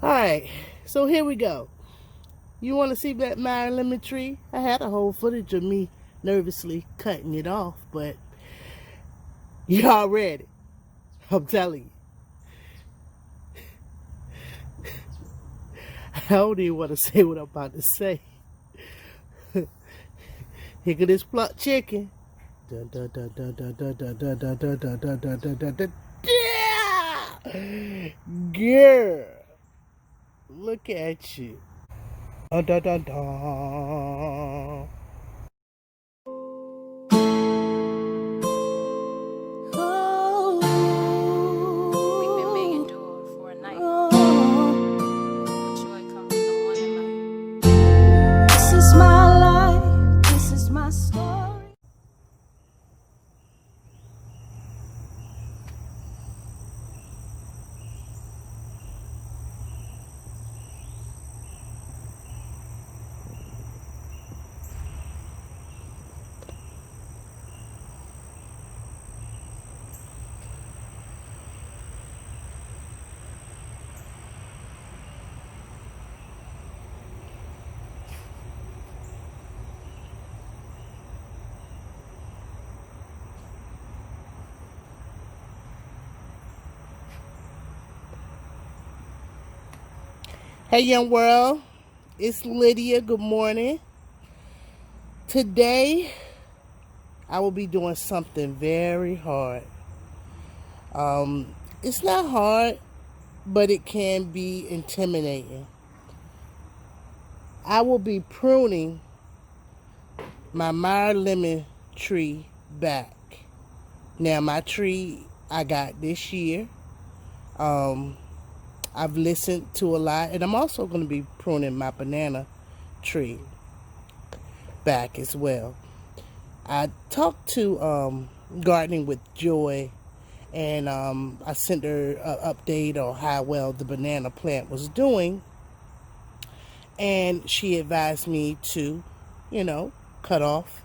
Alright, so here we go. You want to see that my lemon tree? I had a whole footage of me nervously cutting it off, but y'all ready. I'm telling you. I don't even want to say what I'm about to say. Here go this plucked chicken. Dun, dun, dun, dun, dun, dun, dun, dun, dun, dun, dun, dun, dun, dun, dun, dun. Yeah! Girl, look at you. Dun, dun, dun, dun. Hey, young world, it's Lydia. Good morning. Today, I will be doing something very hard. It's not hard, but it can be intimidating. I will be pruning my Meyer lemon tree back. Now, my tree I got this year. I've listened to a lot, and I'm also going to be pruning my banana tree back as well. I talked to Gardening with Joy, and I sent her an update on how well the banana plant was doing, and she advised me to, cut off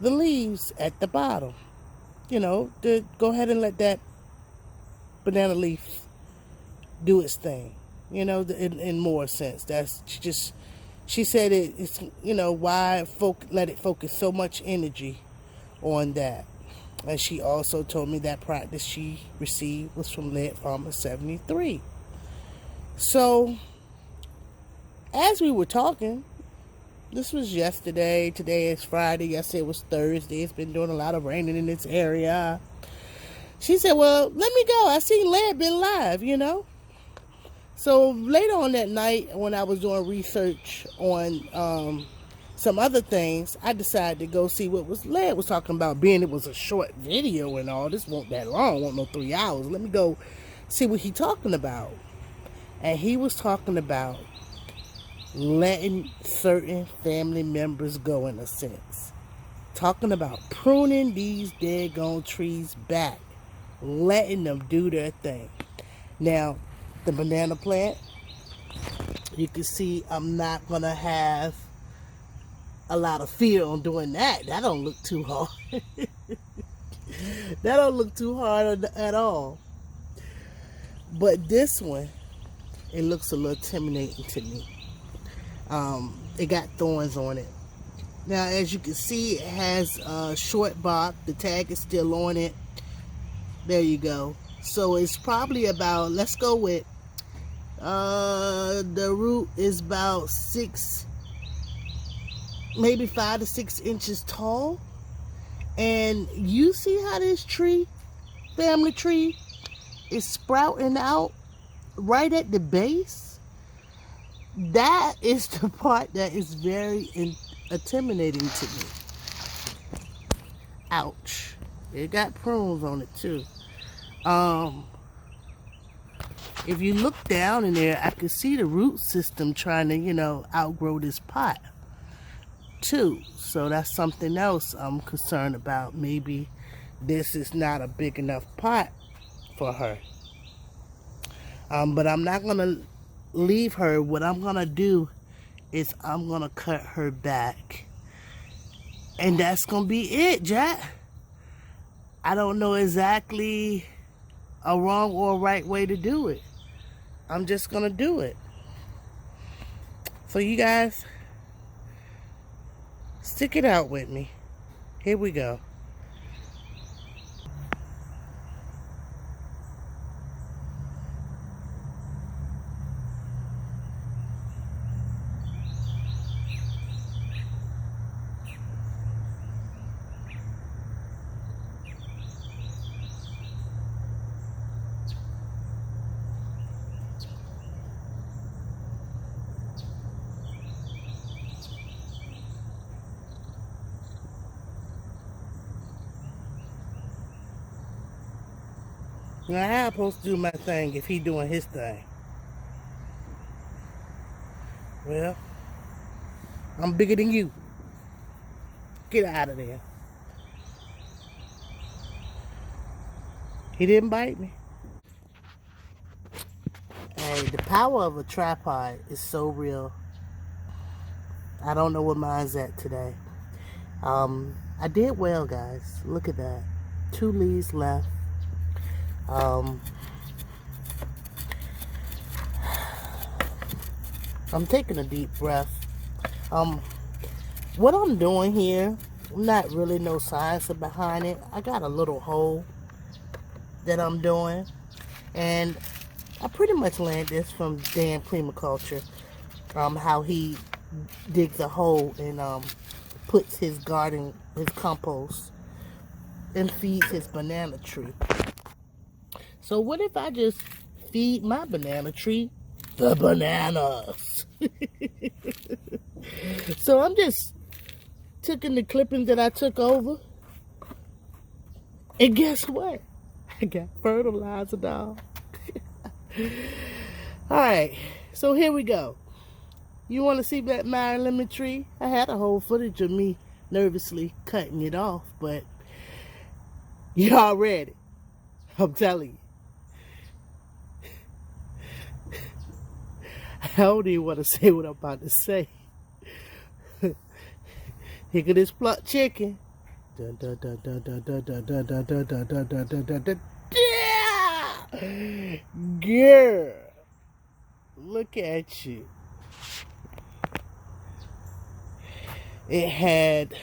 the leaves at the bottom, to go ahead and let that banana leaf do its thing, in more sense. That's just, she said it's, why let it focus so much energy on that. And she also told me that practice she received was from Lead Farmer 73. So, as we were talking, this was yesterday, today is Friday, yesterday was Thursday, it's been doing a lot of raining in this area. She said, well, let me go, I seen Lead been live, So later on that night, when I was doing research on some other things, I decided to go see what Lead was talking about. Being it was a short video and all, this won't that long, won't no 3 hours. Let me go see what he talking about. And he was talking about letting certain family members go, in a sense. Talking about pruning these daggone trees back, letting them do their thing. Now, the banana plant, you can see I'm not going to have a lot of fear on doing that. That don't look too hard. That don't look too hard at all. But this one, it looks a little intimidating to me. It got thorns on it. Now, as you can see, it has a short bark. The tag is still on it. There you go. So it's probably about, let's go with, the root is about 6, maybe 5 to 6 inches tall. And you see how this family tree, is sprouting out right at the base? That is the part that is very intimidating to me. Ouch. It got prunes on it too. If you look down in there, I can see the root system trying to, outgrow this pot too. So that's something else I'm concerned about. Maybe this is not a big enough pot for her. But I'm not going to leave her. What I'm going to do is I'm going to cut her back. And that's going to be it, Jack. I don't know exactly a wrong or a right way to do it. I'm just gonna do it. So you guys, stick it out with me. Here we go. Now, how I'm supposed to do my thing if he doing his thing? Well, I'm bigger than you. Get out of there. He didn't bite me. Hey, the power of a tripod is so real. I don't know what mine's at today. I did well, guys. Look at that. 2 leaves left. I'm taking a deep breath. What I'm doing here, not really no science behind it. I got a little hole that I'm doing, and I pretty much learned this from Dan Permaculture, how he digs a hole and puts his garden, his compost, and feeds his banana tree. So what if I just feed my banana tree the bananas? So I'm just taking the clippings that I took over, and guess what? I got fertilizer, dog. Alright, so here we go. You want to see that my lemon tree? I had a whole footage of me nervously cutting it off, but y'all ready? I'm telling you. I don't even want to say what I'm about to say. Here go this plucked chicken. Dun, dun, dun, dun, dun, dun, dun, dun, dun, dun, dun, dun, dun, dun, dun, dun. Yeah! Girl, look at you. It had,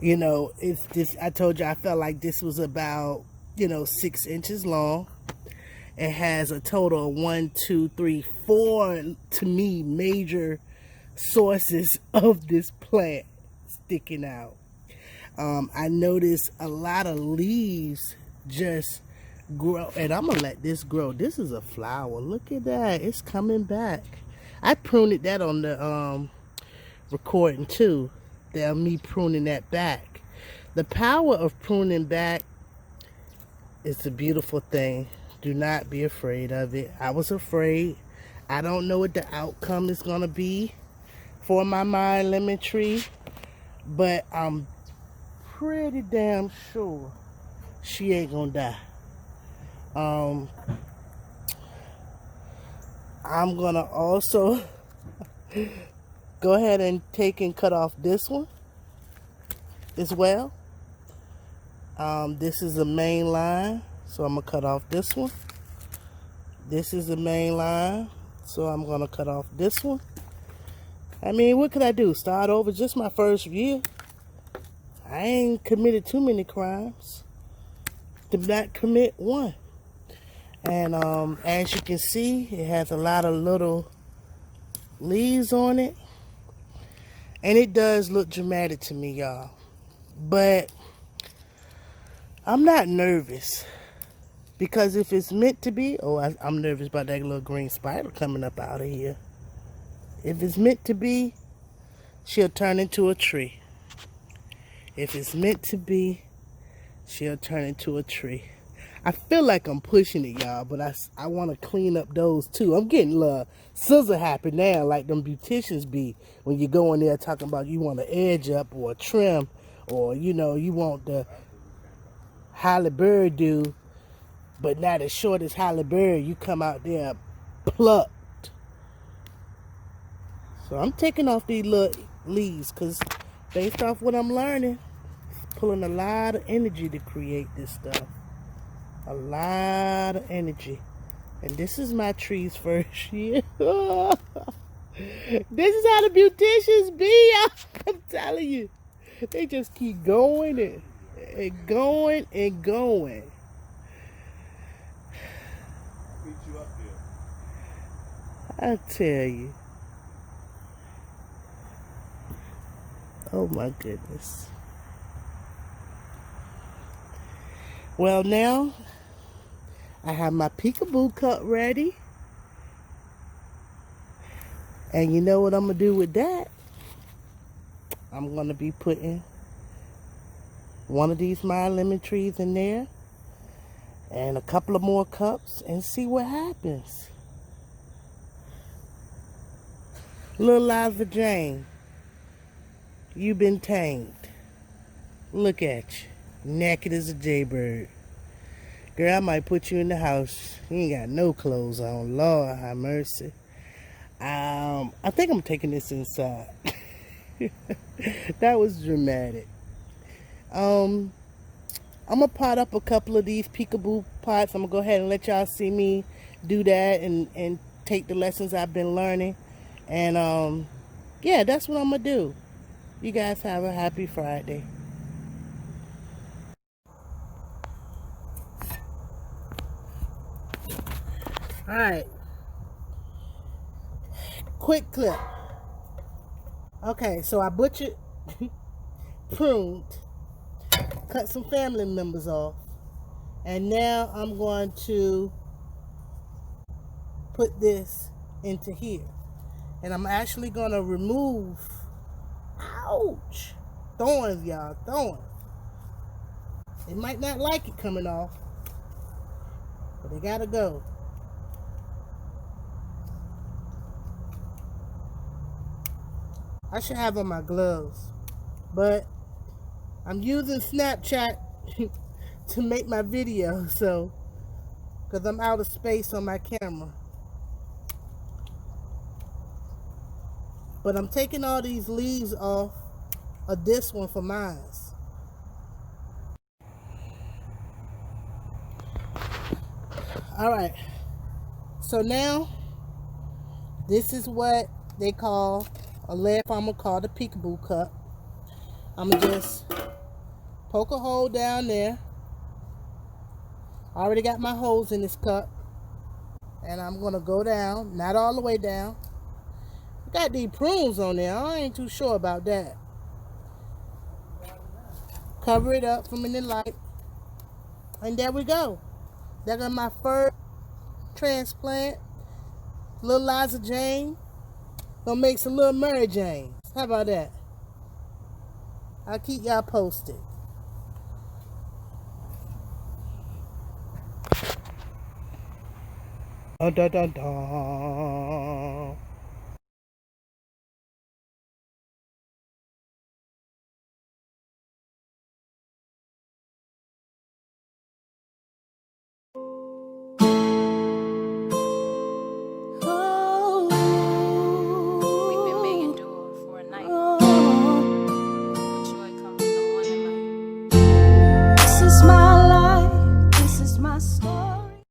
you know, it's this. I told you I felt like this was about, 6 inches long. It has a total of 1, 2, 3, 4, to me, major sources of this plant sticking out. I noticed a lot of leaves just grow, and I'm gonna let this grow. This is a flower. Look at that. It's coming back. I pruned that on the recording too. That me pruning that back. The power of pruning back is a beautiful thing. Do not be afraid of it. I was afraid. I don't know what the outcome is gonna be for my lemon tree, but I'm pretty damn sure she ain't gonna die. I'm gonna also go ahead and take and cut off this one as well. This is the main line, so I'm gonna cut off this one. This is the main line, so I'm gonna cut off this one. I mean, what could I do? Start over? Just my first year. I ain't committed too many crimes to not commit one. And as you can see, it has a lot of little leaves on it. And it does look dramatic to me, y'all. But I'm not nervous. Because if it's meant to be, I'm nervous about that little green spider coming up out of here. If it's meant to be, she'll turn into a tree. If it's meant to be, she'll turn into a tree. I feel like I'm pushing it, y'all, but I want to clean up those too. I'm getting a little scissor happy now, like them beauticians be when you go in there talking about you want an edge up or a trim, or you want the Halle Berry do, but not as short as Halle Berry. You come out there plucked. So I'm taking off these little leaves because based off what I'm learning, it's pulling a lot of energy to create this stuff. A lot of energy. And this is my tree's first year. This is how the beauticians be. I'm telling you. They just keep going and going and going. I tell you. Oh my goodness. Well, now I have my peekaboo cup ready. And you know what I'm going to do with that? I'm going to be putting one of these My Lemon trees in there and a couple of more cups and see what happens. Little Liza Jane, you've been tamed. Look at you, naked as a jaybird. Girl, I might put you in the house. You ain't got no clothes on. Lord have mercy. I think I'm taking this inside. That was dramatic. I'm gonna pot up a couple of these peekaboo pots. I'm gonna go ahead and let y'all see me do that and take the lessons I've been learning. And yeah, that's what I'm gonna do. You guys have a happy Friday. All right, quick clip. Okay, so I butchered, pruned, cut some family members off, and now I'm going to put this into here. And I'm actually going to remove, ouch, thorns, y'all, thorns. They might not like it coming off, but they gotta go. I should have on my gloves, but I'm using Snapchat to make my video, so, because I'm out of space on my camera. But I'm taking all these leaves off of this one for mine. All right, so now this is what they call a lead farmer called a peekaboo cup. I'm gonna just poke a hole down there. I already got my holes in this cup, and I'm gonna go down, not all the way down. Got these prunes on there. I ain't too sure about that. Cover it up from in the light, and there we go. There got my first transplant. Little Liza Jane. Gonna make some little Mary Janes. How about that? I'll keep y'all posted. Dun, dun, dun, dun.